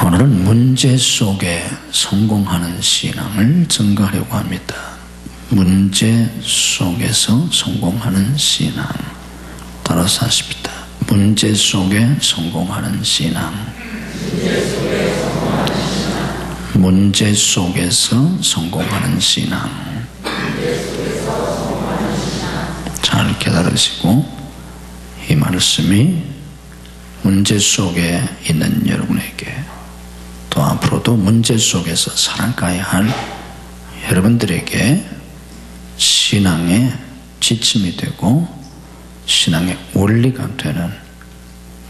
오늘은 문제 속에 성공하는 신앙을 증거하려고 합니다. 문제 속에서 성공하는 신앙. 따라서 하십니다. 문제 속에 성공하는 신앙. 문제 속에서 성공하는 신앙. 잘 깨달으시고 이 말씀이 문제 속에 있는 여러분에게 또 앞으로도 문제 속에서 살아가야 할 여러분들에게 신앙의 지침이 되고 신앙의 원리가 되는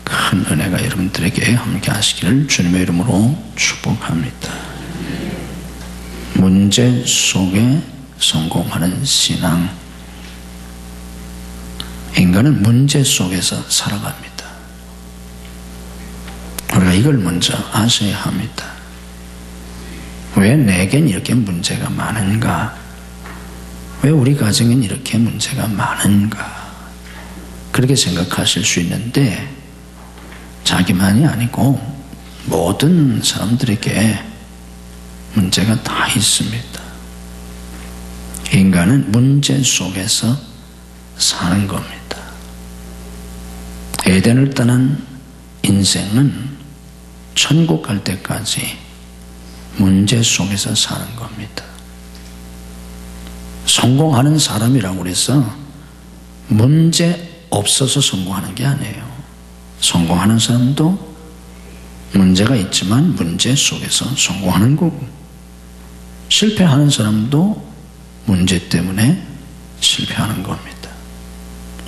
큰 은혜가 여러분들에게 함께 하시기를 주님의 이름으로 축복합니다. 문제 속에 성공하는 신앙. 인간은 문제 속에서 살아갑니다. 우리가 이걸 먼저 아셔야 합니다. 왜 내겐 이렇게 문제가 많은가? 왜 우리 가정엔 이렇게 문제가 많은가? 그렇게 생각하실 수 있는데 자기만이 아니고 모든 사람들에게 문제가 다 있습니다. 인간은 문제 속에서 사는 겁니다. 에덴을 떠난 인생은 천국 갈 때까지 문제 속에서 사는 겁니다. 성공하는 사람이라고 해서 문제 없어서 성공하는 게 아니에요. 성공하는 사람도 문제가 있지만 문제 속에서 성공하는 거고, 실패하는 사람도 문제 때문에 실패하는 겁니다.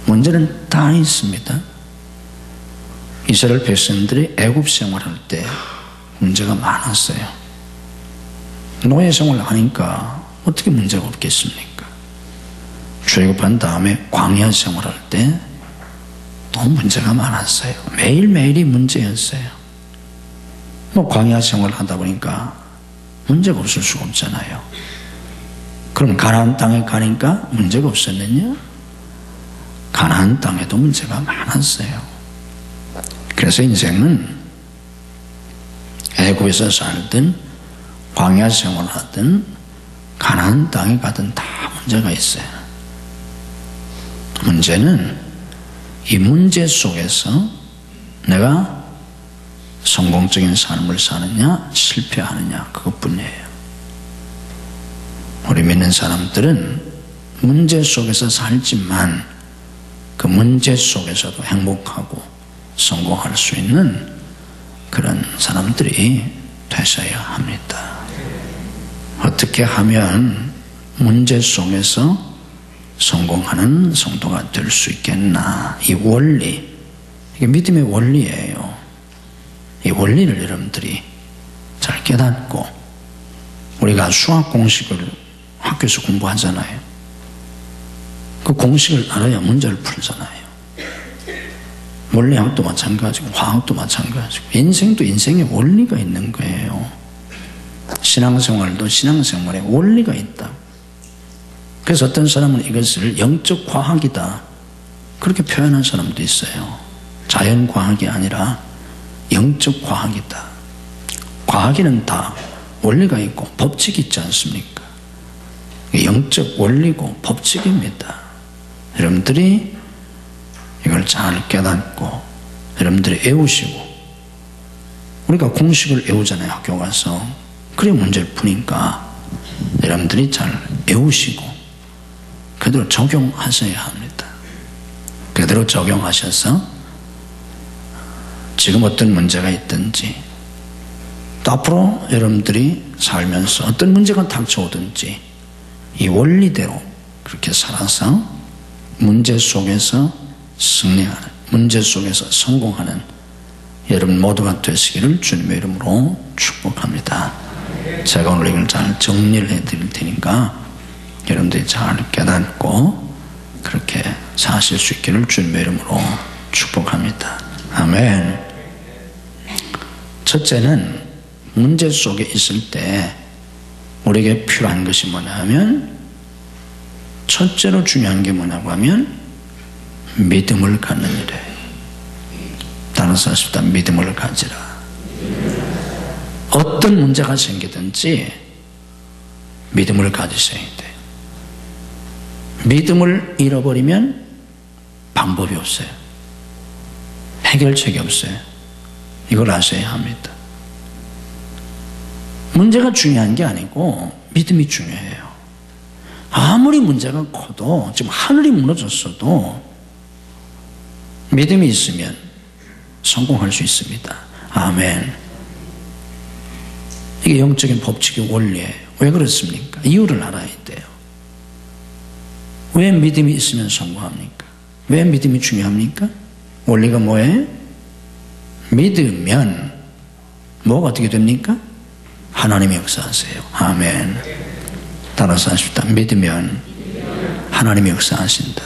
문제는 다 있습니다. 이스라엘 백성들이 애굽 생활할 때 문제가 많았어요. 노예 생활을 하니까 어떻게 문제가 없겠습니까? 출애굽한 다음에 광야 생활할 때 또 문제가 많았어요. 매일매일이 문제였어요. 광야 생활을 하다 보니까 문제가 없을 수가 없잖아요. 그럼 가나안 땅에 가니까 문제가 없었느냐? 가나안 땅에도 문제가 많았어요. 그래서 인생은 애굽에서 살든 광야 생활을 하든 가나안 땅에 가든 다 문제가 있어요. 문제는 이 문제 속에서 내가 성공적인 삶을 사느냐 실패하느냐 그것뿐이에요. 우리 믿는 사람들은 문제 속에서 살지만 그 문제 속에서도 행복하고 성공할 수 있는 그런 사람들이 되셔야 합니다. 어떻게 하면 문제 속에서 성공하는 성도가 될 수 있겠나? 이 원리, 이게 믿음의 원리예요. 이 원리를 여러분들이 잘 깨닫고, 우리가 수학 공식을 학교에서 공부하잖아요. 그 공식을 알아야 문제를 풀잖아요. 물리학도 마찬가지고 화학도 마찬가지고 인생도 인생의 원리가 있는 거예요. 신앙생활도 신앙생활에 원리가 있다. 그래서 어떤 사람은 이것을 영적 과학이다 그렇게 표현한 사람도 있어요. 자연과학이 아니라 영적 과학이다. 과학에는 다 원리가 있고 법칙이 있지 않습니까? 영적 원리고 법칙입니다. 여러분들이 이걸 잘 깨닫고 여러분들이 외우시고, 우리가 공식을 외우잖아요. 학교 가서. 그래 문제를 푸니까 여러분들이 잘 외우시고 그대로 적용하셔야 합니다. 그대로 적용하셔서 지금 어떤 문제가 있든지 또 앞으로 여러분들이 살면서 어떤 문제가 닥쳐오든지 이 원리대로 그렇게 살아서 문제 속에서 승리하는, 문제 속에서 성공하는 여러분 모두가 되시기를 주님의 이름으로 축복합니다. 제가 오늘 이걸 잘 정리를 해드릴 테니까 여러분들이 잘 깨닫고 그렇게 사실 수 있기를 주님의 이름으로 축복합니다. 아멘. 첫째는 문제 속에 있을 때 우리에게 필요한 것이 뭐냐 하면, 첫째로 중요한 게 뭐냐고 하면 믿음을 갖는 일이에요. 따라서 하십시다. 믿음을 가지라. 어떤 문제가 생기든지 믿음을 가지셔야 돼요. 믿음을 잃어버리면 방법이 없어요. 해결책이 없어요. 이걸 아셔야 합니다. 문제가 중요한 게 아니고 믿음이 중요해요. 아무리 문제가 커도 지금 하늘이 무너졌어도 믿음이 있으면 성공할 수 있습니다. 아멘. 이게 영적인 법칙의 원리예요. 왜 그렇습니까? 이유를 알아야 돼요. 왜 믿음이 있으면 성공합니까? 왜 믿음이 중요합니까? 원리가 뭐예요? 믿으면 뭐가 어떻게 됩니까? 하나님이 역사하세요. 아멘. 따라서 하십시다. 믿으면 하나님이 역사하신다.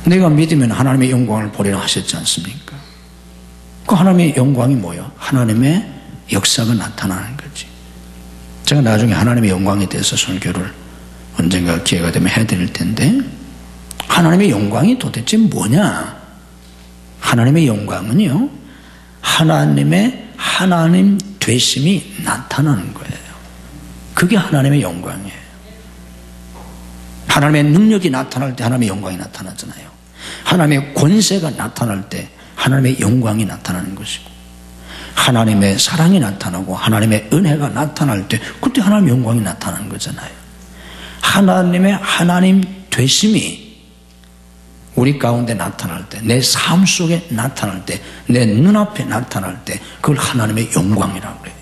내가 믿으면 하나님의 영광을 보리라 하셨지 않습니까? 그 하나님의 영광이 뭐예요? 하나님의 역사가 나타나는 거지. 제가 나중에 하나님의 영광에 대해서 설교를 언젠가 기회가 되면 해드릴 텐데, 하나님의 영광이 도대체 뭐냐? 하나님의 영광은요, 하나님의 하나님 되심이 나타나는 거예요. 그게 하나님의 영광이에요. 하나님의 능력이 나타날 때 하나님의 영광이 나타나잖아요. 하나님의 권세가 나타날 때 하나님의 영광이 나타나는 것이고, 하나님의 사랑이 나타나고 하나님의 은혜가 나타날 때 그때 하나님의 영광이 나타나는 거잖아요. 하나님의 하나님 되심이 우리 가운데 나타날 때, 내 삶 속에 나타날 때, 내 눈앞에 나타날 때 그걸 하나님의 영광이라고 해요.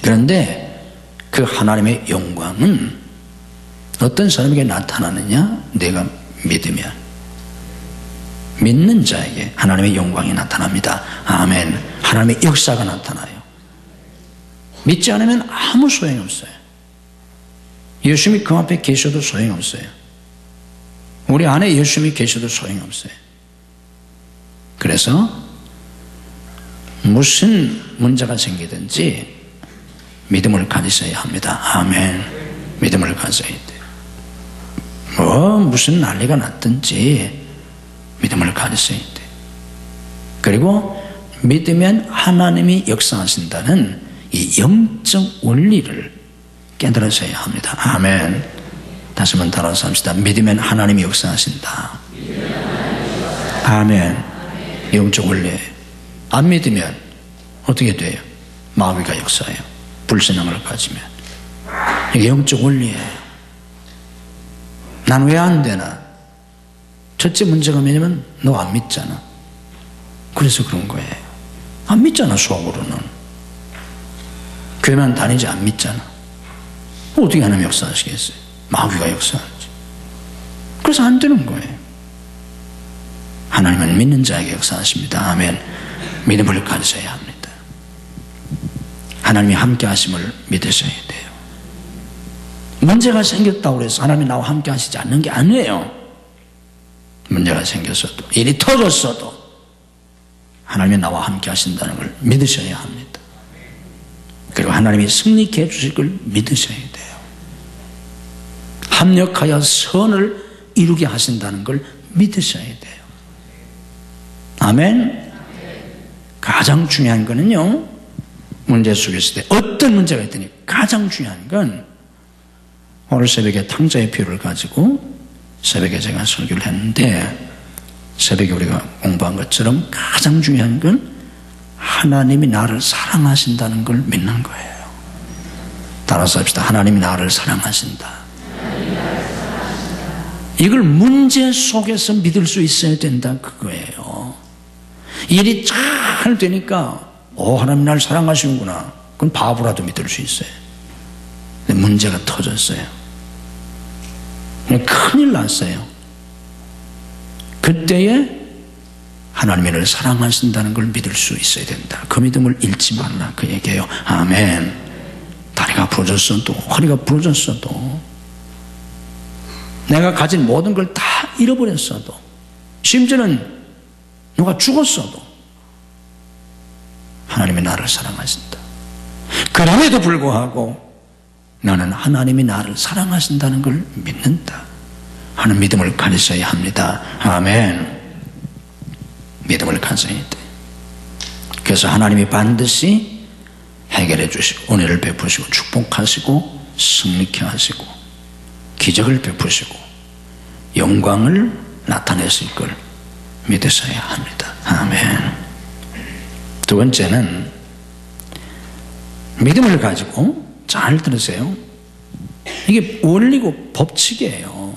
그런데 그 하나님의 영광은 어떤 사람에게 나타나느냐? 내가 믿으면, 믿는 자에게 하나님의 영광이 나타납니다. 아멘. 하나님의 역사가 나타나요. 믿지 않으면 아무 소용이 없어요. 예수님이 그 앞에 계셔도 소용이 없어요. 우리 안에 예수님이 계셔도 소용이 없어요. 그래서 무슨 문제가 생기든지 믿음을 가지셔야 합니다. 아멘. 믿음을 가져야 돼요. 무슨 난리가 났든지 믿음을 가지셔야 돼요. 그리고 믿으면 하나님이 역사하신다는 이 영적 원리를 깨달으셔야 합니다. 아멘. 다시 한번 따라서 합시다. 믿으면 하나님이 역사하신다. 아멘. 영적 원리예요. 안 믿으면 어떻게 돼요? 마귀가 역사해요. 불신앙을 가지면. 이게 영적 원리예요. 난 왜 안 되나? 첫째 문제가 뭐냐면 너 안 믿잖아. 그래서 그런 거예요. 안 믿잖아. 속으로는. 교회만 다니지 안 믿잖아. 어떻게 하나님 역사하시겠어요? 마귀가 역사하지. 그래서 안 되는 거예요. 하나님은 믿는 자에게 역사하십니다. 아멘. 믿음을 가지셔야 합니다. 하나님이 함께 하심을 믿으셔야 돼요. 문제가 생겼다고 해서 하나님이 나와 함께 하시지 않는 게 아니에요. 문제가 생겼어도, 일이 터졌어도 하나님이 나와 함께 하신다는 걸 믿으셔야 합니다. 그리고 하나님이 승리케 해주실 걸 믿으셔야 돼요. 합력하여 선을 이루게 하신다는 걸 믿으셔야 돼요. 아멘. 가장 중요한 거는요, 문제 속에 있을 때 어떤 문제가 있더니 가장 중요한 건, 오늘 새벽에 탕자의 피를 가지고 새벽에 제가 설교를 했는데, 새벽에 우리가 공부한 것처럼 가장 중요한 건 하나님이 나를 사랑하신다는 걸 믿는 거예요. 따라서 합시다. 하나님이 나를 사랑하신다. 이걸 문제 속에서 믿을 수 있어야 된다, 그거예요. 일이 잘 되니까 하나님 나를 사랑하시는구나, 그건 바보라도 믿을 수 있어요. 근데 문제가 터졌어요. 큰일 났어요. 그때에 하나님이 나를 사랑하신다는 걸 믿을 수 있어야 된다. 그 믿음을 잃지 말라, 그 얘기예요. 아멘. 다리가 부러졌어도, 허리가 부러졌어도, 내가 가진 모든 걸 다 잃어버렸어도, 심지어는 누가 죽었어도 하나님이 나를 사랑하신다. 그럼에도 불구하고 나는 하나님이 나를 사랑하신다는 걸 믿는다 하는 믿음을 가지셔야 합니다. 아멘. 믿음을 가져야 돼. 그래서 하나님이 반드시 해결해 주시고 은혜를 베푸시고 축복하시고 승리케 하시고 기적을 베푸시고 영광을 나타내실 걸 믿으셔야 합니다. 아멘. 두 번째는 믿음을 가지고 잘 들으세요. 이게 원리고 법칙이에요.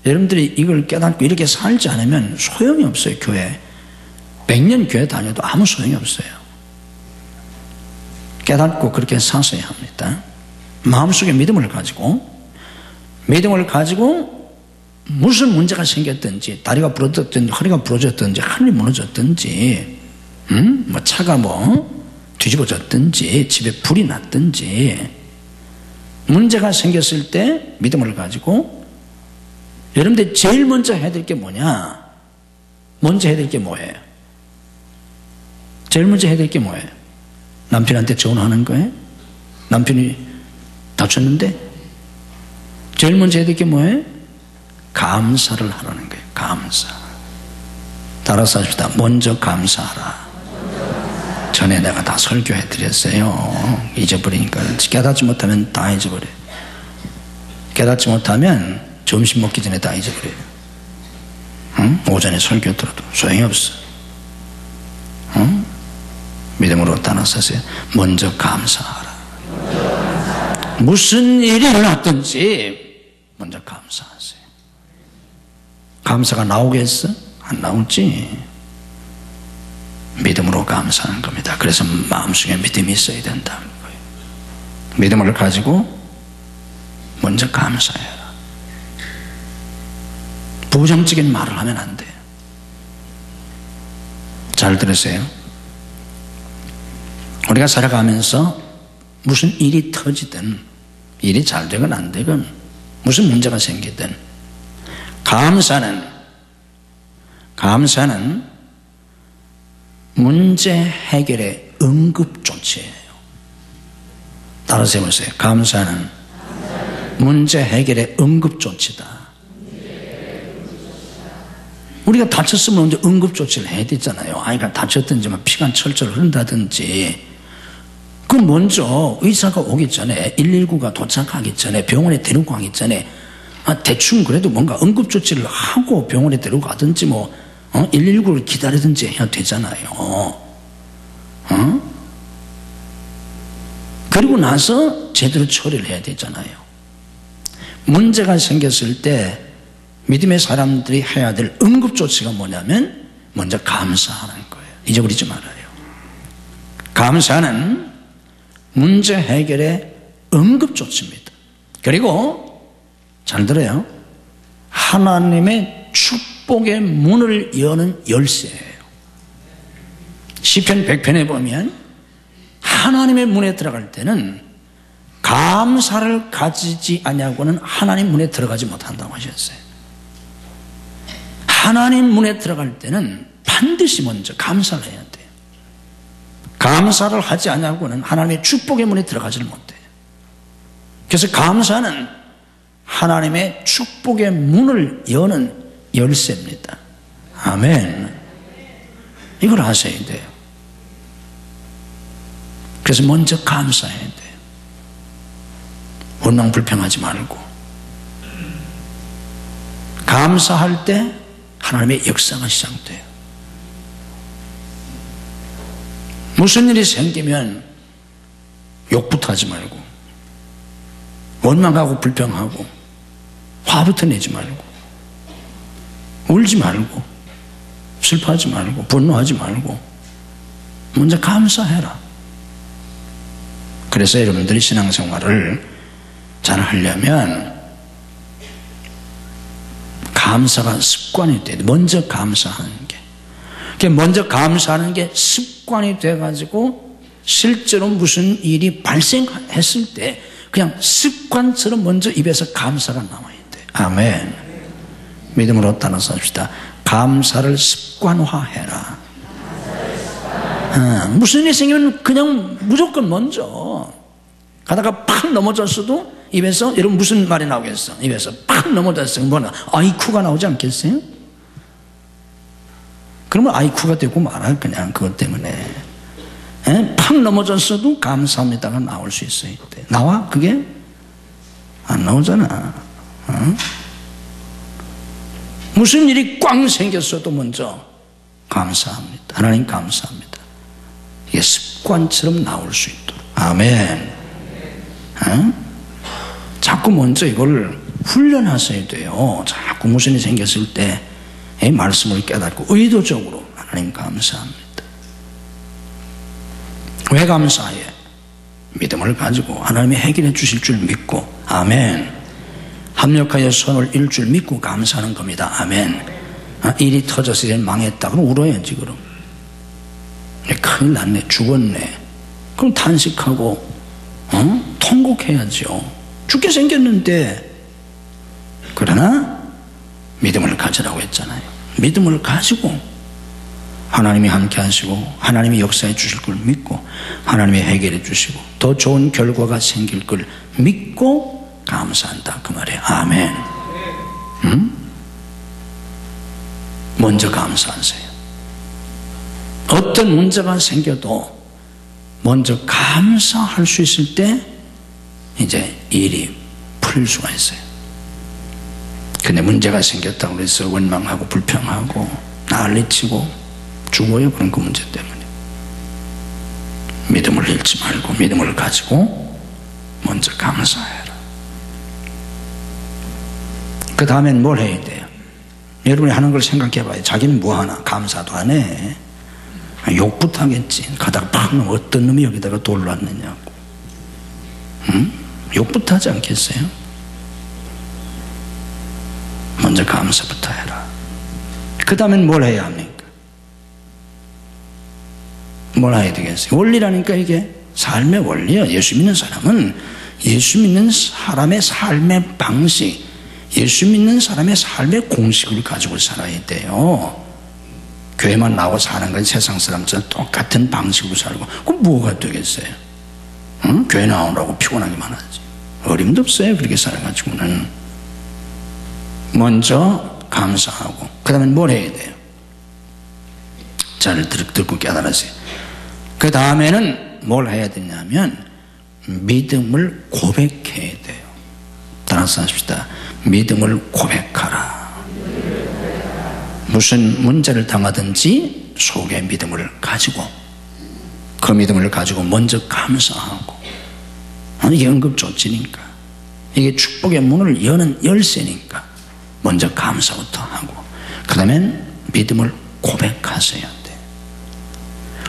여러분들이 이걸 깨닫고 이렇게 살지 않으면 소용이 없어요. 교회 100년 교회 다녀도 아무 소용이 없어요. 깨닫고 그렇게 사셔야 합니다. 마음속에 믿음을 가지고 무슨 문제가 생겼든지 다리가 부러졌든지 허리가 부러졌든지 하늘이 무너졌든지 뭐 차가 뒤집어졌든지 집에 불이 났든지 문제가 생겼을 때 믿음을 가지고 여러분들 제일 먼저 해야 될 게 뭐냐? 먼저 해야 될 게 뭐예요? 제일 먼저 해야 될 게 뭐예요? 남편한테 전화하는 거예요? 남편이 다쳤는데 제일 먼저 해야 될 게 뭐예요? 감사를 하라는 거예요. 감사. 따라서 합시다. 먼저 감사하라. 전에 내가 다 설교해 드렸어요. 잊어버리니까. 깨닫지 못하면 다 잊어버려요. 깨닫지 못하면 점심 먹기 전에 다 잊어버려요. 응? 오전에 설교 들어도 소용이 없어. 응? 믿음으로 따라서세요. 먼저 감사하라. 무슨 일이 일어났든지 먼저 감사하세요. 감사가 나오겠어? 안 나올지. 믿음으로 감사하는 겁니다. 그래서 마음속에 믿음이 있어야 된다는 거예요. 믿음을 가지고 먼저 감사해라. 부정적인 말을 하면 안 돼요. 잘 들으세요. 우리가 살아가면서 무슨 일이 터지든 일이 잘 되건 안 되건 무슨 문제가 생기든 감사는 문제 해결의 응급조치예요. 따라서 해보세요. 감사는 문제 해결의 응급조치다. 우리가 다쳤으면 이제 응급조치를 해야 되잖아요. 아이가 다쳤든지 피가 철철 흐른다든지 그 먼저 의사가 오기 전에 119가 도착하기 전에 병원에 데리고 가기 전에 대충 그래도 뭔가 응급조치를 하고 병원에 데리고 가든지 119를 기다리든지 해야 되잖아요. 그리고 나서 제대로 처리를 해야 되잖아요. 문제가 생겼을 때 믿음의 사람들이 해야 될 응급조치가 뭐냐면 먼저 감사하는 거예요. 잊어버리지 말아요. 감사는 문제 해결의 응급조치입니다. 그리고 잘 들어요. 하나님의 축복의 문을 여는 열쇠예요. 시편 100편에 보면 하나님의 문에 들어갈 때는 감사를 가지지 아니하고는 하나님 문에 들어가지 못한다고 하셨어요. 하나님 문에 들어갈 때는 반드시 먼저 감사를 해야 돼요. 감사를 하지 아니하고는 하나님의 축복의 문에 들어가지를 못해요. 그래서 감사는 하나님의 축복의 문을 여는 열쇠입니다. 아멘. 이걸 아셔야 돼요. 그래서 먼저 감사해야 돼요. 원망 불평하지 말고 감사할 때 하나님의 역사가 시작돼요. 무슨 일이 생기면 욕부터 하지 말고 원망하고 불평하고 화부터 내지 말고 울지 말고 슬퍼하지 말고 분노하지 말고 먼저 감사해라. 그래서 여러분들이 신앙생활을 잘 하려면 감사가 습관이 돼야 돼. 먼저 감사하는 게. 먼저 감사하는 게 습관이 돼가지고 실제로 무슨 일이 발생했을 때 그냥 습관처럼 먼저 입에서 감사가 나와야 돼. 아멘. 믿음으로 따라서 합시다. 감사를 습관화해라. 무슨 일이 생기면 그냥 무조건 먼저 가다가 팍 넘어졌어도 입에서 여러분 무슨 말이 나오겠어? 입에서 팍 넘어졌어요. 뭐나 아이쿠가 나오지 않겠어요? 그러면 아이쿠가 되고 말아 그냥 그것 때문에 팍 넘어졌어도 감사합니다가 나올 수 있어야 돼. 나와? 그게? 안 나오잖아. 무슨 일이 꽝 생겼어도 먼저 감사합니다. 하나님 감사합니다. 이게 습관처럼 나올 수 있도록. 아멘. 자꾸 먼저 이걸 훈련하셔야 돼요. 자꾸 무슨 일이 생겼을 때 이 말씀을 깨닫고 의도적으로 하나님 감사합니다. 왜 감사해? 믿음을 가지고 하나님이 해결해 주실 줄 믿고. 아멘. 합력하여 선을 이룰 줄 믿고 감사하는 겁니다. 아멘. 일이 터져서 이제 망했다. 그럼 울어야지. 그럼 큰일 났네, 죽었네. 그럼 탄식하고 통곡해야죠. 죽게 생겼는데. 그러나 믿음을 가지라고 했잖아요. 믿음을 가지고 하나님이 함께 하시고 하나님이 역사해 주실 걸 믿고 하나님이 해결해 주시고 더 좋은 결과가 생길 걸 믿고 감사한다, 그 말이에요. 아멘. 먼저 감사하세요. 어떤 문제가 생겨도 먼저 감사할 수 있을 때 이제 일이 풀릴 수가 있어요. 근데 문제가 생겼다고 해서 원망하고 불평하고 난리치고 죽어요. 그런 그 문제 때문에. 믿음을 잃지 말고 믿음을 가지고 먼저 감사해라. 그 다음엔 뭘 해야 돼요? 여러분이 하는 걸 생각해 봐요. 자기는 뭐 하나? 감사도 안 해. 욕부터 하겠지. 가다가 팍 어떤 놈이 여기다가 돌로 왔느냐고. 욕부터 하지 않겠어요? 먼저 감사부터 해라. 그 다음엔 뭘 해야 합니까? 뭘 해야 되겠어요? 원리라니까 이게 삶의 원리예요. 예수 믿는 사람은 예수 믿는 사람의 삶의 방식, 예수 믿는 사람의 삶의 공식을 가지고 살아야 돼요. 교회만 나오고 사는 건 세상 사람처럼 똑같은 방식으로 살고 그럼 뭐가 되겠어요? 교회 나오라고 피곤하기만 하지. 어림도 없어요. 그렇게 살아가지고는. 먼저 감사하고 그 다음에 뭘 해야 돼요? 잘 듣고 깨달으세요. 그 다음에는 뭘 해야 되냐면 믿음을 고백해야 돼요. 따라서 하십시다. 믿음을 고백하라. 무슨 문제를 당하든지 속에 믿음을 가지고 그 믿음을 가지고 먼저 감사하고. 이게 응급조치니까, 이게 축복의 문을 여는 열쇠니까 먼저 감사부터 하고 그 다음엔 믿음을 고백하셔야 돼.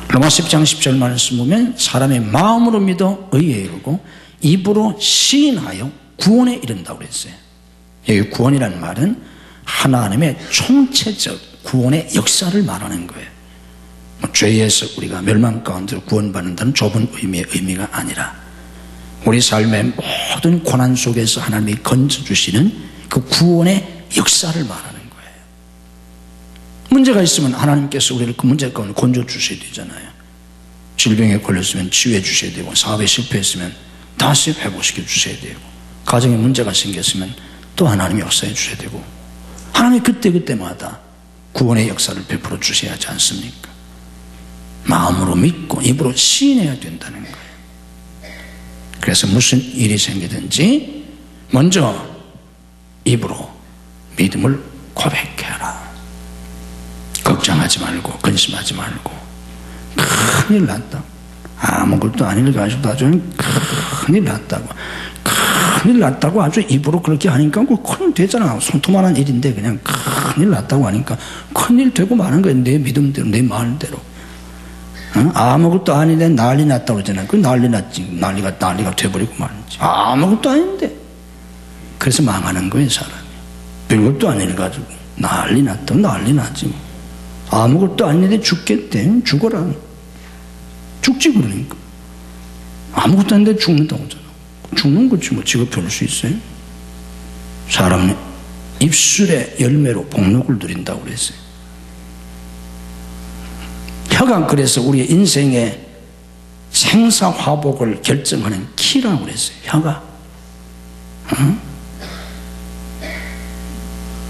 로마 10장 10절 말씀 보면 사람의 마음으로 믿어 의에 이르고 입으로 시인하여 구원에 이른다고 그랬어요. 여기 구원이라는 말은 하나님의 총체적 구원의 역사를 말하는 거예요. 죄에서 우리가 멸망 가운데로 구원받는다는 좁은 의미의 의미가 아니라 우리 삶의 모든 고난 속에서 하나님이 건져주시는 그 구원의 역사를 말하는 거예요. 문제가 있으면 하나님께서 우리를 그 문제 가운데 건져주셔야 되잖아요. 질병에 걸렸으면 치유해 주셔야 되고 사업에 실패했으면 다시 회복시켜 주셔야 되고 가정에 문제가 생겼으면 또 하나님이 역사해 주셔야 되고 하나님이 그때그때마다 구원의 역사를 베풀어 주셔야 하지 않습니까? 마음으로 믿고 입으로 시인해야 된다는 거예요. 그래서 무슨 일이 생기든지 먼저 입으로 믿음을 고백해라. 걱정하지 말고 근심하지 말고 큰일 났다. 아무것도 아닐 가지고 아주 큰일 났다고. 큰일 났다고 아주 입으로 그렇게 하니까 큰일 되잖아. 손톱만한 일인데 그냥 큰일 났다고 하니까 큰일 되고 마는 거야. 내 믿음대로 내 말대로. 아무것도 아닌데 난리 났다고 그러잖아요. 그 난리 났지. 난리가 돼버리고 말이지. 아무것도 아닌데. 그래서 망하는 거예요, 사람이. 별것도 아닐 가지고 난리 났다고 난리 나지. 아무것도 아닌데 죽겠대. 죽어라. 죽지 그러니까. 아무것도 아닌데 죽는다고 하잖아. 죽는 거지 뭐. 지가 별 수 있어요? 사람은 입술의 열매로 복록을 누린다고 그랬어요. 혀가 그래서 우리의 인생의 생사화복을 결정하는 키라고 그랬어요. 혀가.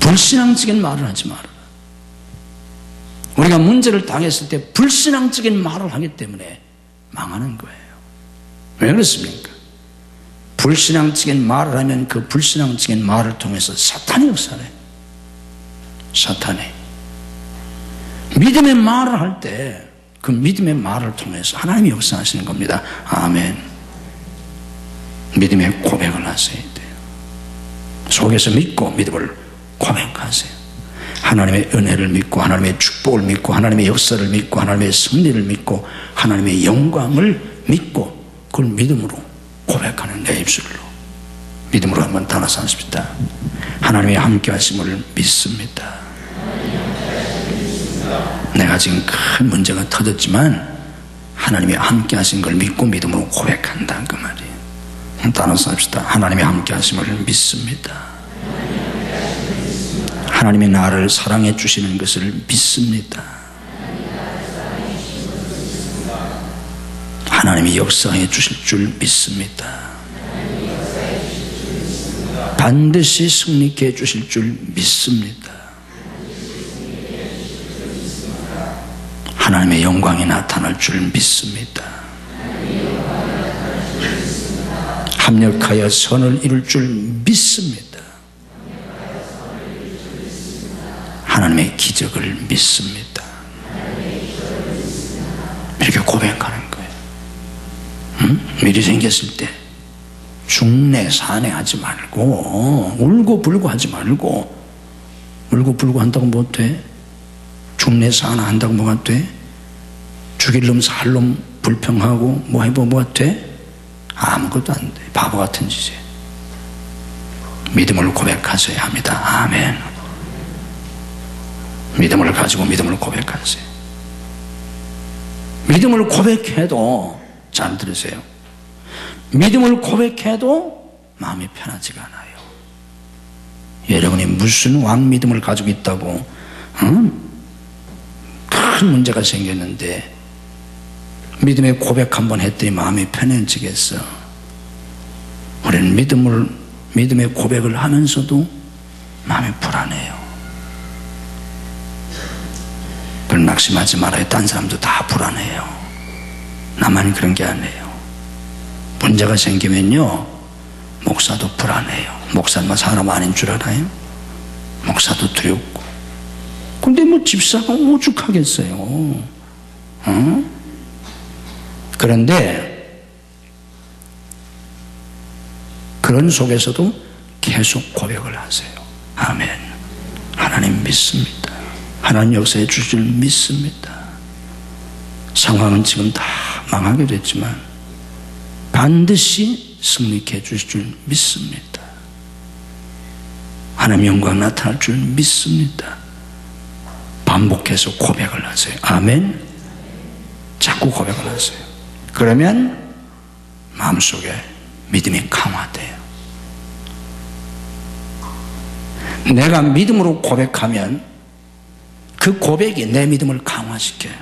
불신앙적인 말을 하지 마라. 우리가 문제를 당했을 때 불신앙적인 말을 하기 때문에 망하는 거예요. 왜 그렇습니까? 불신앙적인 말을 하면 그 불신앙적인 말을 통해서 사탄이 역사를 해요. 사탄이. 믿음의 말을 할 때 그 믿음의 말을 통해서 하나님이 역사하시는 겁니다. 아멘. 믿음의 고백을 하셔야 돼요. 속에서 믿고 믿음을 고백하세요. 하나님의 은혜를 믿고 하나님의 축복을 믿고 하나님의 역사를 믿고 하나님의 승리를 믿고 하나님의 영광을 믿고 그걸 믿음으로 고백하는 내 입술로 믿음으로 한번 따라서 하십시다. 하나님의 함께 하심을 믿습니다. 내가 지금 큰 문제가 터졌지만 하나님이 함께 하신 걸 믿고 믿음으로 고백한다 그 말이에요. 따라서 합시다. 하나님이 함께 하심을 믿습니다. 하나님이 나를 사랑해 주시는 것을 믿습니다. 하나님이 역사해 주실 줄 믿습니다. 반드시 승리케 해 주실 줄 믿습니다. 하나님의 영광이 나타날 줄 믿습니다. 합력하여 선을 이룰 줄 믿습니다. 하나님의 기적을 믿습니다. 이렇게 고백하는 거예요. 일이 생겼을 때 중내 산에 하지 말고 울고 불고 하지 말고 울고 불고 한다고 뭐 돼? 중내 산에 한다고 뭐가 돼? 죽일 놈 살 놈 불평하고 뭐 해보면 뭐가 돼? 아무것도 안 돼. 바보 같은 짓이에요. 믿음을 고백하셔야 합니다. 아멘. 믿음을 가지고 믿음을 고백하세요. 믿음을 고백해도 잘 들으세요. 믿음을 고백해도 마음이 편하지가 않아요. 여러분이 무슨 왕 믿음을 가지고 있다고 큰 문제가 생겼는데 믿음의 고백 한번 했더니 마음이 편해지겠어. 우리는 믿음의 고백을 하면서도 마음이 불안해요. 그걸 낙심하지 말아요. 딴 사람도 다 불안해요. 나만 그런 게 아니에요. 문제가 생기면요 목사도 불안해요. 목사만 사람 아닌 줄 알아요? 목사도 두렵고. 근데 뭐 집사가 오죽하겠어요. 그런데 그런 속에서도 계속 고백을 하세요. 아멘. 하나님 믿습니다. 하나님 역사해 주실 줄 믿습니다. 상황은 지금 다 망하게 됐지만 반드시 승리케 해 주실 줄 믿습니다. 하나님 영광 나타날 줄 믿습니다. 반복해서 고백을 하세요. 아멘. 자꾸 고백을 하세요. 그러면 마음속에 믿음이 강화돼요. 내가 믿음으로 고백하면 그 고백이 내 믿음을 강화시켜요.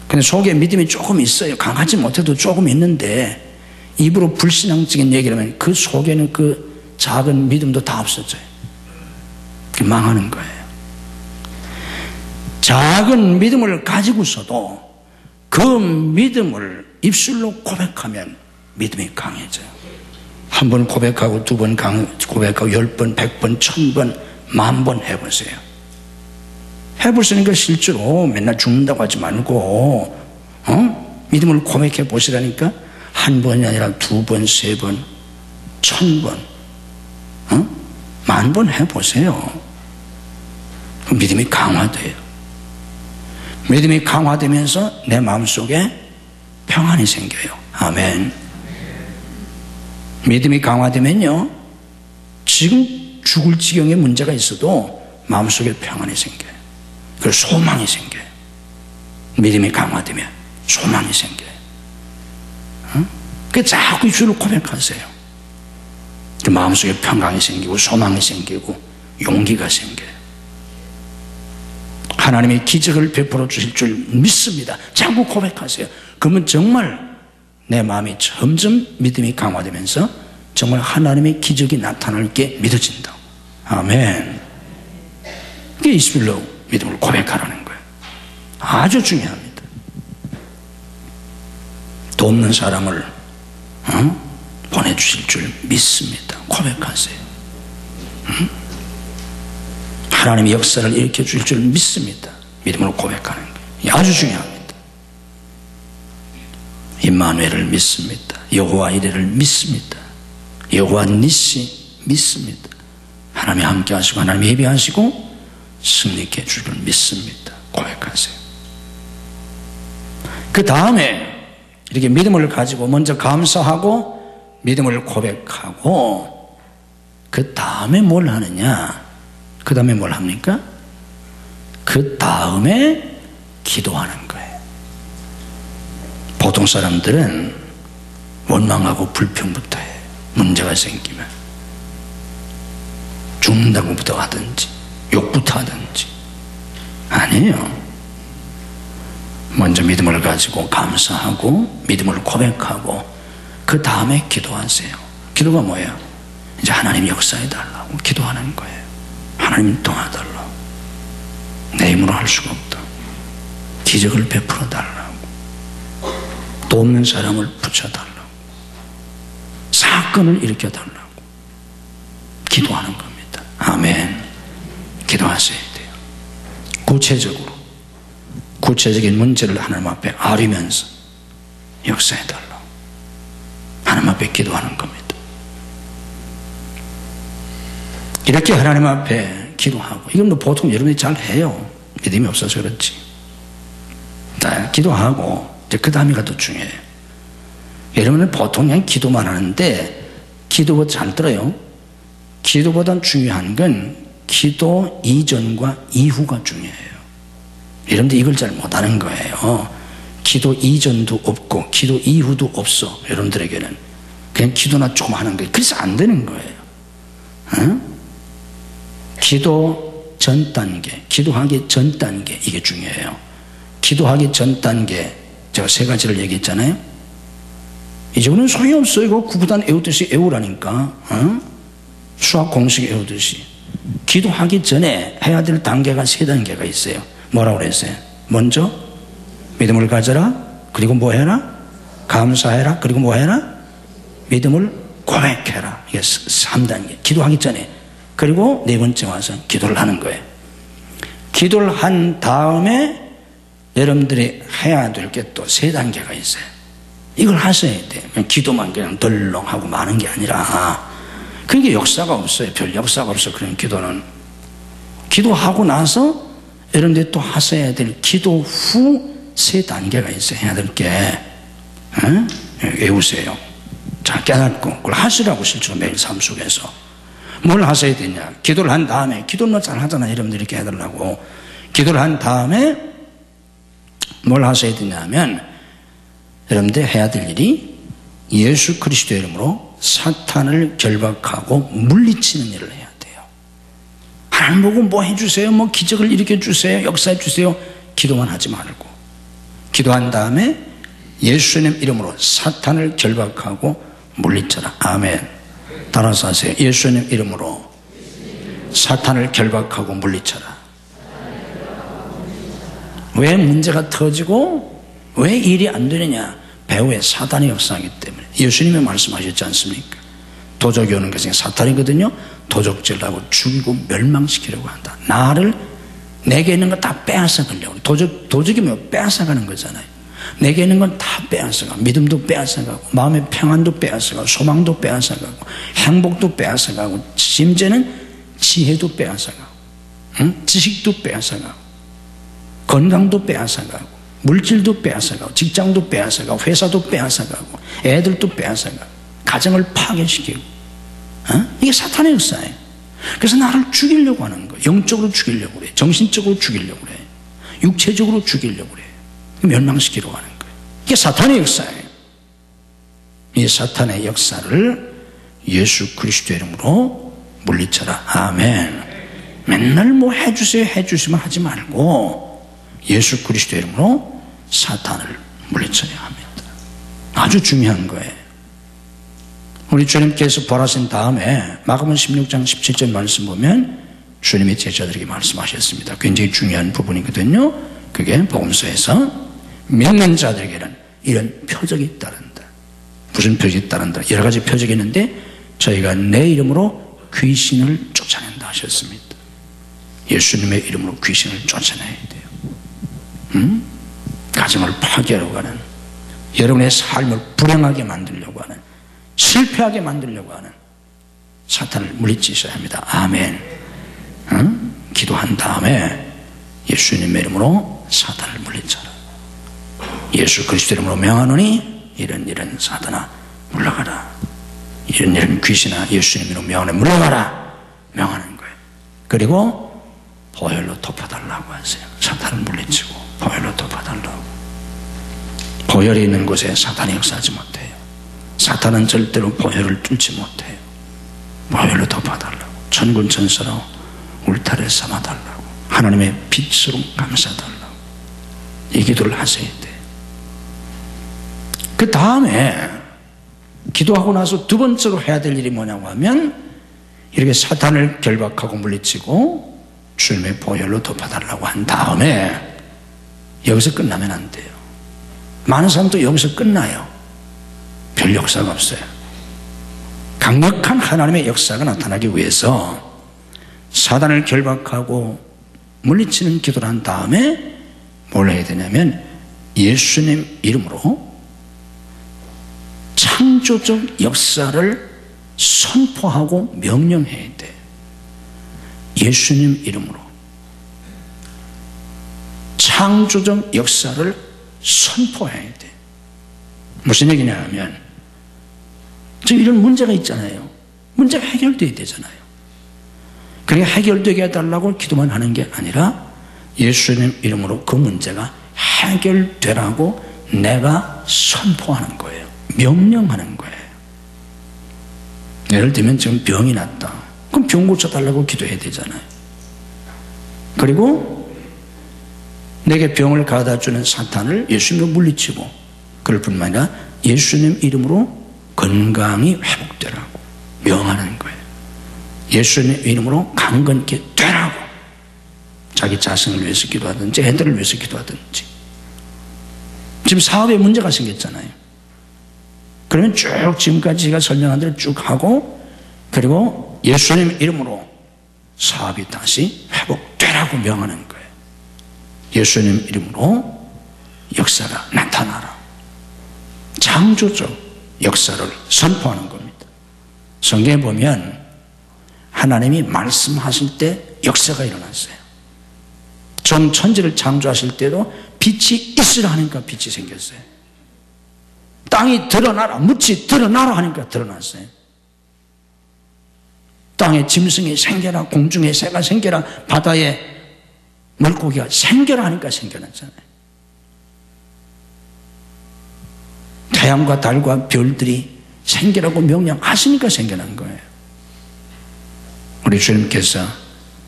근데 속에 믿음이 조금 있어요. 강하지 못해도 조금 있는데 입으로 불신앙적인 얘기를 하면 그 속에는 그 작은 믿음도 다 없어져요. 그게 망하는 거예요. 작은 믿음을 가지고서도 그 믿음을 입술로 고백하면 믿음이 강해져요. 한 번 고백하고 두 번 고백하고 10번, 100번, 1000번, 10,000번 해보세요. 해보시니까 실제로 맨날 죽는다고 하지 말고 믿음을 고백해 보시라니까. 한 번이 아니라 2번, 3번, 1000번, 10,000번 해보세요. 믿음이 강화돼요. 믿음이 강화되면서 내 마음속에 평안이 생겨요. 아멘. 믿음이 강화되면요 지금 죽을 지경에 문제가 있어도 마음속에 평안이 생겨요. 그리고 소망이 생겨요. 믿음이 강화되면 소망이 생겨요. 그러니까 자꾸 입술로 고백하세요. 그 마음속에 평강이 생기고 소망이 생기고 용기가 생겨요. 하나님의 기적을 베풀어 주실 줄 믿습니다. 자꾸 고백하세요. 그러면 정말 내 마음이 점점 믿음이 강화되면서 정말 하나님의 기적이 나타날 게 믿어진다. 아멘. 그게 21로 믿음을 고백하라는 거예요. 아주 중요합니다. 돕는 사람을 보내주실 줄 믿습니다. 고백하세요. 하나님의 역사를 일으켜 주실 줄 믿습니다. 믿음으로 고백하는 게 아주 중요합니다. 임마누엘을 믿습니다. 여호와 이레를 믿습니다. 여호와 니시 믿습니다. 하나님이 함께 하시고 하나님이 예비하시고 승리케 해줄 줄 믿습니다. 고백하세요. 그 다음에 이렇게 믿음을 가지고 먼저 감사하고 믿음을 고백하고 그 다음에 뭘 하느냐? 그 다음에 뭘 합니까? 그 다음에 기도하는 거예요. 보통 사람들은 원망하고 불평부터 해요. 문제가 생기면 죽는다고부터 하든지 욕부터 하든지. 아니에요. 먼저 믿음을 가지고 감사하고 믿음을 고백하고 그 다음에 기도하세요. 기도가 뭐예요? 이제 하나님 역사해달라고 기도하는 거예요. 하나님 도와달라고. 내 힘으로 할 수가 없다. 기적을 베풀어달라고. 돕는 사람을 붙여달라고. 사건을 일으켜달라고 기도하는 겁니다. 아멘. 기도하셔야 돼요. 구체적인 문제를 하나님 앞에 아리면서 역사해달라고 하나님 앞에 기도하는 겁니다. 이렇게 하나님 앞에 기도하고, 이건 뭐 보통 여러분이 잘 해요. 믿음이 없어서 그렇지. 기도하고 이제 그 다음이가 더 중요해요. 여러분은 보통 그냥 기도만 하는데 기도보다 잘 들어요. 기도보다 중요한 건 기도 이전과 이후가 중요해요. 여러분들 이걸 잘 못하는 거예요. 기도 이전도 없고 기도 이후도 없어. 여러분들에게는 그냥 기도나 조금 하는 거예요. 그래서 안 되는 거예요. 기도 전 단계, 기도하기 전 단계, 이게 중요해요. 기도하기 전 단계, 제가 세 가지를 얘기했잖아요. 이제는 소용이 없어요. 이거 구구단 외우듯이 외우라니까. 수학 공식 외우듯이. 기도하기 전에 해야 될 단계가 세 단계가 있어요. 뭐라고 그랬어요? 먼저 믿음을 가져라. 그리고 뭐 해라? 감사해라. 그리고 뭐 해라? 믿음을 고백해라. 이게 3단계. 기도하기 전에. 그리고 네 번째 와서 기도를 하는 거예요. 기도를 한 다음에 여러분들이 해야 될 게 또 세 단계가 있어요. 이걸 하셔야 돼요. 그냥 기도만 그냥 덜렁하고 마는 게 아니라. 그게 역사가 없어요. 별 역사가 없어. 그런 기도는. 기도하고 나서 여러분들이 또 하셔야 될 기도 후 세 단계가 있어요. 해야 될 게. 외우세요. 잘 깨닫고 그걸 하시라고 실제로 매일 삶 속에서. 뭘 하셔야 되냐? 기도를 한 다음에, 기도는 잘 하잖아요. 여러분들이 이렇게 해달라고. 기도를 한 다음에 뭘 하셔야 되냐면, 여러분들 해야 될 일이 예수 그리스도의 이름으로 사탄을 결박하고 물리치는 일을 해야 돼요. 하나님 보고 뭐 해주세요, 뭐 기적을 일으켜 주세요, 역사해 주세요, 기도만 하지 말고, 기도한 다음에 예수님 이름으로 사탄을 결박하고 물리쳐라. 아멘. 따라서 하세요. 예수님 이름으로 사탄을 결박하고 물리쳐라. 왜 문제가 터지고 왜 일이 안 되느냐? 배후에 사탄이 역사하기 때문에. 예수님이 말씀하셨지 않습니까? 도적이 오는 것은 사탄이거든요. 도적질하고 죽이고 멸망시키려고 한다. 나를, 내게 있는 거 다 빼앗아가려고. 도적이면 빼앗아가는 거잖아요. 내게 있는 건 다 빼앗아가고, 믿음도 빼앗아가고, 마음의 평안도 빼앗아가고, 소망도 빼앗아가고, 행복도 빼앗아가고, 심지어는 지혜도 빼앗아가고, 지식도 빼앗아가고, 건강도 빼앗아가고, 물질도 빼앗아가고, 직장도 빼앗아가고, 회사도 빼앗아가고, 애들도 빼앗아가고, 가정을 파괴시키고. 이게 사탄의 역사예요. 그래서 나를 죽이려고 하는 거예요. 영적으로 죽이려고 그래요. 정신적으로 죽이려고 그래요. 육체적으로 죽이려고 그래요. 멸망시키려고 하는 거예요. 이게 사탄의 역사예요. 이 사탄의 역사를 예수 그리스도의 이름으로 물리쳐라. 아멘. 맨날 뭐 해주세요, 해주시면 하지 말고 예수 그리스도의 이름으로 사탄을 물리쳐야 합니다. 아주 중요한 거예요. 우리 주님께서 벌하신 다음에 마가복음 16장 17절 말씀 보면 주님이 제자들에게 말씀하셨습니다. 굉장히 중요한 부분이거든요. 그게 복음서에서 믿는 자들에게는 이런 표적이 따른다. 무슨 표적이 따른다? 여러 가지 표적이 있는데 저희가 내 이름으로 귀신을 쫓아낸다 하셨습니다. 예수님의 이름으로 귀신을 쫓아내야 돼요. 가정을 파괴하려고 하는, 여러분의 삶을 불행하게 만들려고 하는, 실패하게 만들려고 하는 사탄을 물리치셔야 합니다. 아멘. 기도한 다음에 예수님의 이름으로 사탄을 물리쳐라. 예수 그리스도 이름으로 명하노니 이런 사탄아 물러가라. 이런 귀신아 예수님 이름으로 명하노니 물러가라. 명하는 거예요. 그리고 보혈로 덮어달라고 하세요. 사탄을 물리치고 보혈로 덮어달라고. 보혈이 있는 곳에 사탄이 역사하지 못해요. 사탄은 절대로 보혈을 뚫지 못해요. 보혈로 덮어달라고. 천군 천사로 울타리를 삼아달라고. 하나님의 빛으로 감싸달라고. 이 기도를 하셔야 돼요. 그 다음에 기도하고 나서 두 번째로 해야 될 일이 뭐냐고 하면 이렇게 사탄을 결박하고 물리치고 주님의 보혈로 덮어달라고 한 다음에 여기서 끝나면 안 돼요. 많은 사람도 여기서 끝나요. 별 역사가 없어요. 강력한 하나님의 역사가 나타나기 위해서 사단을 결박하고 물리치는 기도를 한 다음에 뭘 해야 되냐면 예수님 이름으로 창조적 역사를 선포하고 명령해야 돼요. 예수님 이름으로 창조적 역사를 선포해야 돼요. 무슨 얘기냐 하면 지금 이런 문제가 있잖아요. 문제가 해결돼야 되잖아요. 그러니까 해결되게 해달라고 기도만 하는 게 아니라 예수님 이름으로 그 문제가 해결되라고 내가 선포하는 거예요. 명령하는 거예요. 예를 들면 지금 병이 났다. 그럼 병 고쳐달라고 기도해야 되잖아요. 그리고 내게 병을 가져다 주는 사탄을 예수님으로 물리치고 그럴 뿐만 아니라 예수님 이름으로 건강이 회복되라고 명하는 거예요. 예수님 이름으로 강건케 되라고. 자기 자신을 위해서 기도하든지 애들을 위해서 기도하든지. 지금 사업에 문제가 생겼잖아요. 그러면 쭉 지금까지 제가 설명한 대로 쭉 하고 그리고 예수님 이름으로 사업이 다시 회복되라고 명하는 거예요. 예수님 이름으로 역사가 나타나라. 창조적 역사를 선포하는 겁니다. 성경에 보면 하나님이 말씀하실 때 역사가 일어났어요. 전 천지를 창조하실 때도 빛이 있으라 하니까 빛이 생겼어요. 땅이 드러나라, 묻이 드러나라 하니까 드러났어요. 땅에 짐승이 생겨라, 공중에 새가 생겨라, 바다에 물고기가 생겨라 하니까 생겨났잖아요. 태양과 달과 별들이 생겨라고 명령하시니까 생겨난 거예요. 우리 주님께서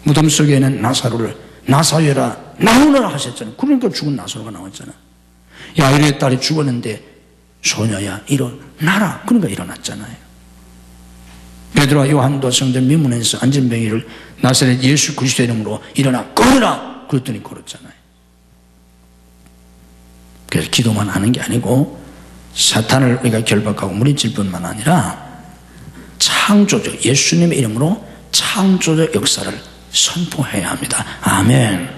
무덤 속에 있는 나사로를 나사여라 나오너라 하셨잖아요. 그러니까 죽은 나사로가 나왔잖아. 야이로의 딸이 죽었는데 소녀야 일어나라. 그러니까 일어났잖아요. 베드로와 요한도 성전 미문에서 안전병이를 나사렛 예수 그리스도의 이름으로 일어나 걸으라. 그랬더니 걸었잖아요. 그래서 기도만 하는 게 아니고 사탄을 우리가 결박하고 물리칠 뿐만 아니라 창조적 예수님의 이름으로 창조적 역사를 선포해야 합니다. 아멘.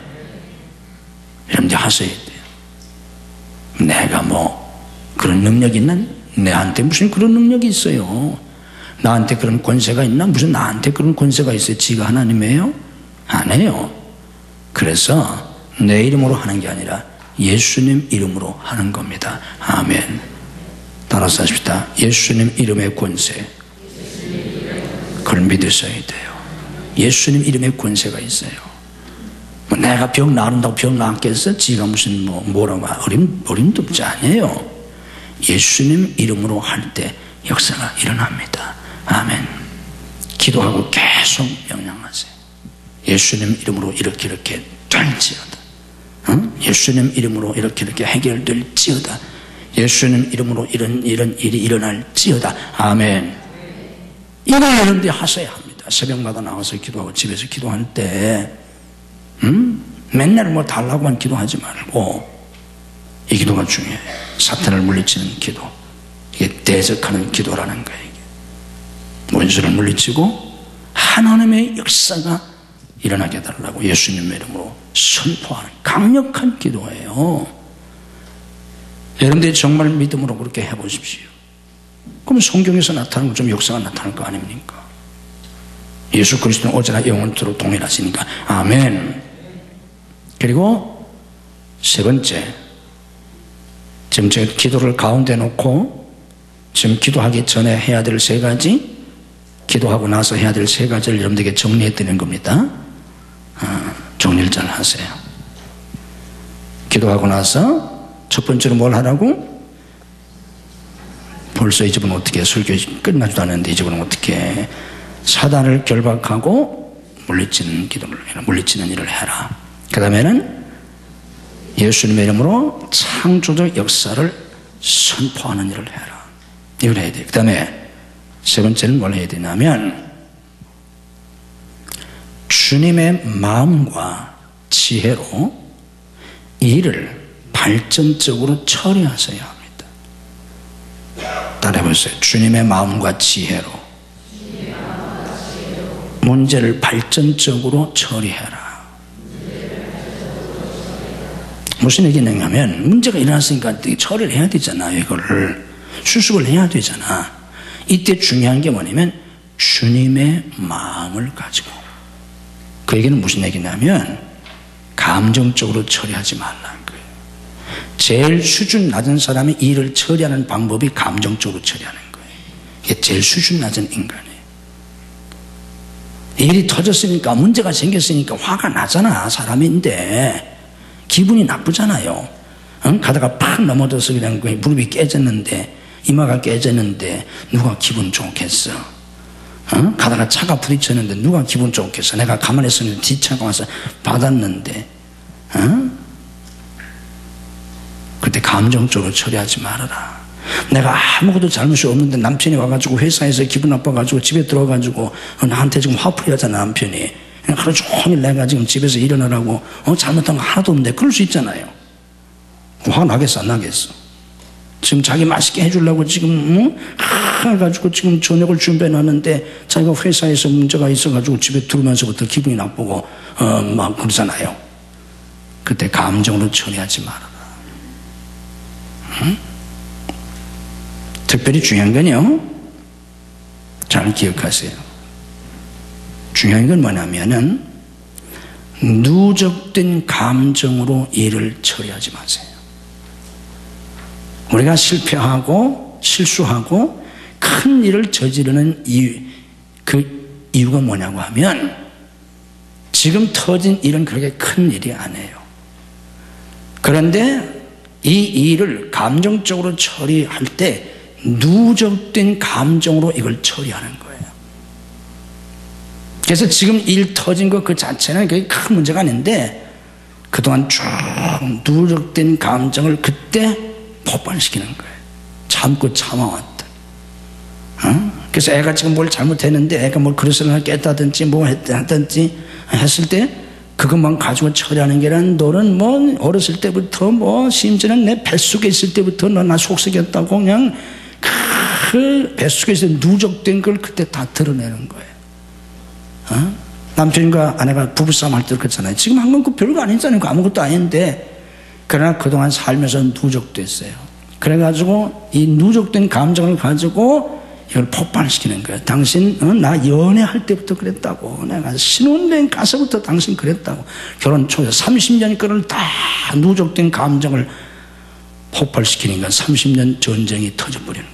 여러분들 하셔야 돼요. 내가 뭐 그런 능력이 있는? 내한테 무슨 그런 능력이 있어요? 나한테 그런 권세가 있나? 무슨 나한테 그런 권세가 있어요? 지가 하나님이에요? 안 해요. 그래서 내 이름으로 하는 게 아니라 예수님 이름으로 하는 겁니다. 아멘. 따라서 하십시다. 예수님 이름의 권세. 그걸 믿으셔야 돼요. 예수님 이름의 권세가 있어요. 뭐 내가 병 나은다고 병 나았겠어? 지가 무슨 뭐라고 어림도 없지 아니에요. 예수님 이름으로 할 때 역사가 일어납니다. 아멘. 기도하고 계속 명령하세요. 예수님 이름으로 이렇게 될지어다. 예수님 이름으로 이렇게 해결될지어다. 예수님 이름으로 이런 일이 일어날지어다. 아멘. 이거 여러분들이 하셔야 합니다. 새벽마다 나와서 기도하고 집에서 기도할 때 맨날 뭐 달라고만 기도하지 말고 이 기도가 중요해요. 사탄을 물리치는 기도. 이게 대적하는 기도라는 거예요. 원수를 물리치고 하나님의 역사가 일어나게 해달라고 예수님의 이름으로 선포하는 강력한 기도예요. 여러분들이 정말 믿음으로 그렇게 해보십시오. 그럼 성경에서 나타나는 좀 역사가 나타날 거 아닙니까? 예수 그리스도는 어제나 영원토록 동일하시니까 아멘. 그리고 세 번째, 지금 제가 기도를 가운데 놓고 지금 기도하기 전에 해야 될 세 가지, 기도하고 나서 해야 될 세 가지를 여러분들에게 정리해 드리는 겁니다. 정리를 잘 하세요. 기도하고 나서 첫 번째로 뭘 하라고? 벌써 이 집은 어떻게 설교 끝나지도 않았는데 이 집은 어떻게 사단을 결박하고 물리치는 기도를 해라. 물리치는 일을 해라. 그 다음에는 예수님의 이름으로 창조적 역사를 선포하는 일을 해라. 이걸 해야 돼요. 그 다음에 세 번째는 뭘 해야 되냐면 주님의 마음과 지혜로 일을 발전적으로 처리하셔야 합니다. 따라해보세요. 주님의 마음과 지혜로 문제를 발전적으로 처리해라. 무슨 얘기냐면 문제가 일어났으니까 처리를 해야 되잖아요. 이거를 수습을 해야 되잖아. 이때 중요한 게 뭐냐면 주님의 마음을 가지고, 그 얘기는 무슨 얘기냐면 감정적으로 처리하지 말라는 거예요. 제일 수준 낮은 사람이 일을 처리하는 방법이 감정적으로 처리하는 거예요. 이게 제일 수준 낮은 인간이에요. 일이 터졌으니까 문제가 생겼으니까 화가 나잖아. 사람인데 기분이 나쁘잖아요. 가다가 팍 넘어져서 그냥 무릎이 깨졌는데, 이마가 깨졌는데 누가 기분 좋겠어? 가다가 차가 부딪혔는데 누가 기분 좋겠어? 내가 가만히 있었는데 뒷차가 와서 받았는데, 그때 감정적으로 처리하지 말아라. 내가 아무것도 잘못이 없는데 남편이 와가지고 회사에서 기분 나빠가지고 집에 들어가가지고 나한테 지금 화풀이 하잖아. 남편이 하루 종일 내가 지금 집에서 일어나라고 잘못한 거 하나도 없는데 그럴 수 있잖아요. 화 나겠어 안 나겠어? 지금 자기 맛있게 해주려고 지금 해가지고 지금 저녁을 준비해놨는데 자기가 회사에서 문제가 있어가지고 집에 들어오면서부터 기분이 나쁘고 막 그러잖아요. 그때 감정으로 처리하지 말아라. 특별히 중요한 건요, 잘 기억하세요. 중요한 건 뭐냐면은 누적된 감정으로 일을 처리하지 마세요. 우리가 실패하고 실수하고 큰 일을 저지르는 그 이유가 뭐냐고 하면 지금 터진 일은 그렇게 큰 일이 아니에요. 그런데 이 일을 감정적으로 처리할 때 누적된 감정으로 이걸 처리하는 거예요. 그래서 지금 일 터진 것 그 자체는 그게 큰 문제가 아닌데 그동안 쭉 누적된 감정을 그때 폭발시키는 거예요. 참고 참아왔다. 그래서 애가 지금 뭘 잘못했는데 애가 뭘 그릇을 깼다든지 뭐 했다든지 했을 때 그것만 가지고 처리하는 게 아니라 너는 뭐 어렸을 때부터 뭐 심지어는 내 뱃속에 있을 때부터 너 나 속썩였다고 그냥 그 뱃속에서 누적된 걸 그때 다 드러내는 거예요. 남편과 아내가 부부싸움 할 때 그렇잖아요. 지금 한 건 그 별거 아니잖아요. 그 아무것도 아닌데 그러나 그동안 살면서 누적됐어요. 그래가지고 이 누적된 감정을 가지고 이걸 폭발시키는 거예요. 당신 나 연애할 때부터 그랬다고, 내가 신혼여행 가서부터 당신 그랬다고, 결혼 초에 30년 거를 다 누적된 감정을 폭발시키니까 30년 전쟁이 터져버리는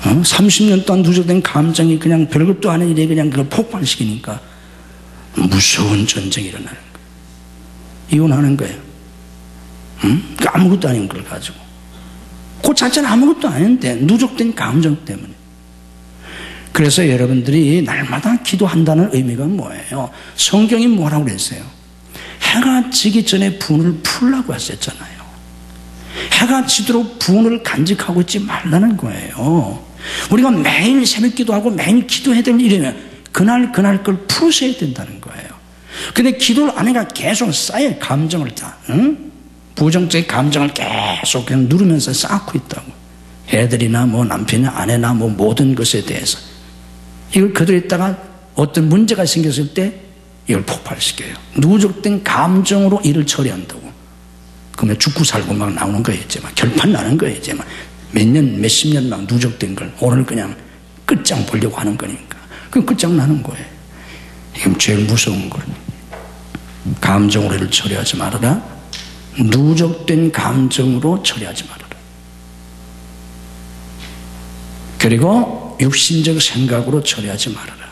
거예요. 30년 동안 누적된 감정이 그냥 별것도 아닌 일에 그냥 그걸 폭발시키니까 무서운 전쟁이 일어나는 거예요. 이혼하는 거예요. 아무것도 아닌 걸 가지고. 그 자체는 아무것도 아닌데 누적된 감정 때문에. 그래서 여러분들이 날마다 기도한다는 의미가 뭐예요? 성경이 뭐라고 그랬어요? 해가 지기 전에 분을 풀라고 했었잖아요. 해가 지도록 분을 간직하고 있지 말라는 거예요. 우리가 매일 새벽 기도하고 매일 기도해야 될 일이면 그날 걸 푸셔야 된다는 거예요. 근데 기도를 안 해가 계속 쌓여 감정을 다. 부정적인 감정을 계속 그냥 누르면서 쌓고 있다고. 애들이나 뭐 남편이나 아내나 뭐 모든 것에 대해서. 이걸 그대로 있다가 어떤 문제가 생겼을 때 이걸 폭발시켜요. 누적된 감정으로 일을 처리한다고. 그러면 죽고 살고 막 나오는 거예요. 이제 막 결판 나는 거예요. 이제 막 몇 년, 몇십 년 막 누적된 걸 오늘 그냥 끝장 보려고 하는 거니까. 그럼 끝장 나는 거예요. 이건 제일 무서운 거예요. 감정으로 일을 처리하지 말아라. 누적된 감정으로 처리하지 말아라. 그리고 육신적 생각으로 처리하지 말아라.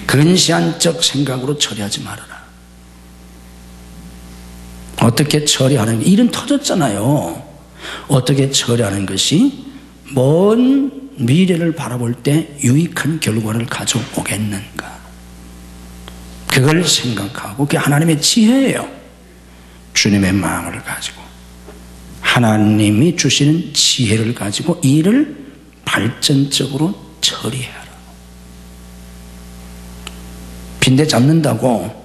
근시안적 생각으로 처리하지 말아라. 어떻게 처리하는 일은 터졌잖아요. 어떻게 처리하는 것이 먼 미래를 바라볼 때 유익한 결과를 가져오겠는가. 그걸 생각하고 그게 하나님의 지혜예요. 주님의 마음을 가지고 하나님이 주시는 지혜를 가지고 일을 발전적으로 처리해라. 빈대 잡는다고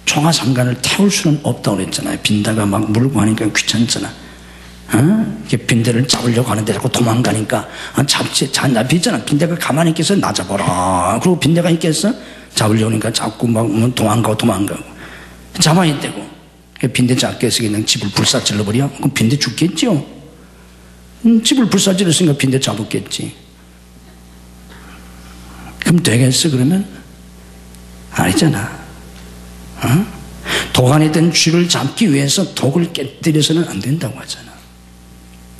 총화상간을 태울 수는 없다고 그랬잖아요. 빈대가 막 물고 하니까 귀찮잖아. 빈대를 잡으려고 하는데 자꾸 도망가니까 잡히잖아. 빈대가 가만히 있겠어? 나 잡아라. 그리고 빈대가 있겠어? 잡으려고 하니까 자꾸 막 도망가고 잡아야 되고. 빈대 잡기 위해서 그냥 집을 불사질러버려? 그럼 빈대 죽겠죠? 집을 불사질렀으니까 빈대 잡았겠지. 그럼 되겠어 그러면? 아니잖아. 독 안에 든 쥐를 잡기 위해서 독을 깨뜨려서는 안 된다고 하잖아.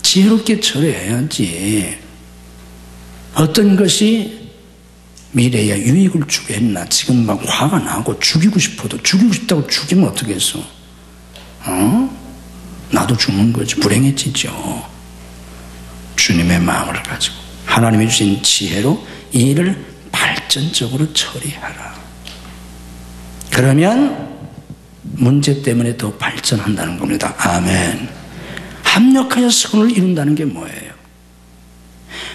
지혜롭게 처리해야지. 어떤 것이 미래에 유익을 주겠나. 지금 막 화가 나고 죽이고 싶어도 죽이고 싶다고 죽이면 어떻겠어? 나도 죽는 거지. 불행해지죠. 주님의 마음을 가지고 하나님이 주신 지혜로 이 일을 발전적으로 처리하라. 그러면 문제 때문에 더 발전한다는 겁니다. 아멘. 합력하여 선을 이룬다는 게 뭐예요?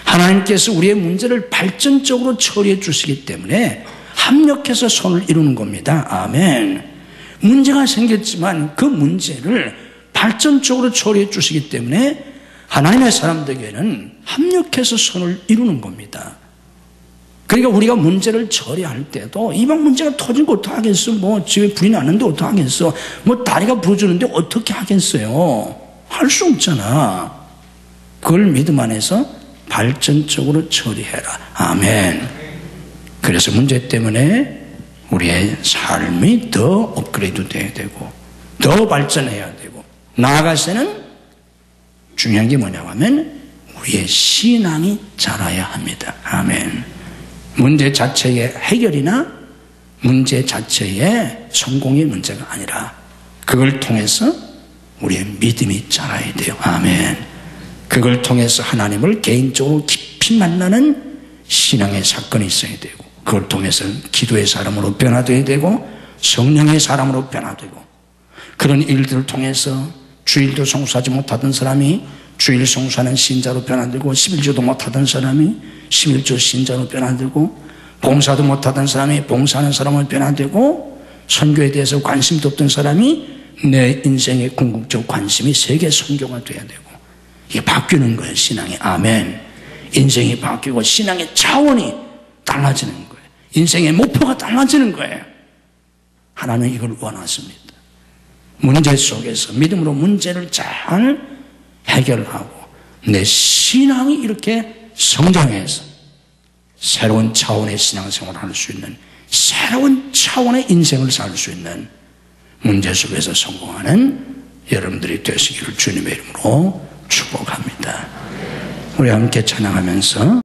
하나님께서 우리의 문제를 발전적으로 처리해 주시기 때문에 합력해서 선을 이루는 겁니다. 아멘. 문제가 생겼지만 그 문제를 발전적으로 처리해 주시기 때문에 하나님의 사람들에게는 합력해서 선을 이루는 겁니다. 그러니까 우리가 문제를 처리할 때도 이방 문제가 터진 거 어떡하겠어? 뭐 집에 불이 나는데 어떡하겠어? 뭐 다리가 부러지는데 어떻게 하겠어요? 할 수 없잖아. 그걸 믿음 안에서 발전적으로 처리해라. 아멘. 그래서 문제 때문에 우리의 삶이 더 업그레이드 돼야 되고 더 발전해야 되고 나아가서는 중요한 게 뭐냐고 하면 우리의 신앙이 자라야 합니다. 아멘. 문제 자체의 해결이나 문제 자체의 성공의 문제가 아니라 그걸 통해서 우리의 믿음이 자라야 돼요. 아멘. 그걸 통해서 하나님을 개인적으로 깊이 만나는 신앙의 사건이 있어야 되고 그걸 통해서 기도의 사람으로 변화되어야 되고 성령의 사람으로 변화되고 그런 일들을 통해서 주일도 성수하지 못하던 사람이 주일 성수하는 신자로 변화되고 11조도 못하던 사람이 11조 신자로 변화되고 봉사도 못하던 사람이 봉사하는 사람으로 변화되고 선교에 대해서 관심도 없던 사람이 내 인생의 궁극적 관심이 세계 선교가 돼야 되고 이게 바뀌는 거예요. 신앙이. 아멘. 인생이 바뀌고 신앙의 차원이 달라지는 거예요. 인생의 목표가 달라지는 거예요. 하나님은 이걸 원하십니다. 문제 속에서 믿음으로 문제를 잘 해결하고 내 신앙이 이렇게 성장해서 새로운 차원의 신앙생활을 할 수 있는 새로운 차원의 인생을 살 수 있는 문제 속에서 성공하는 여러분들이 되시기를 주님의 이름으로 축복합니다. 우리 함께 찬양하면서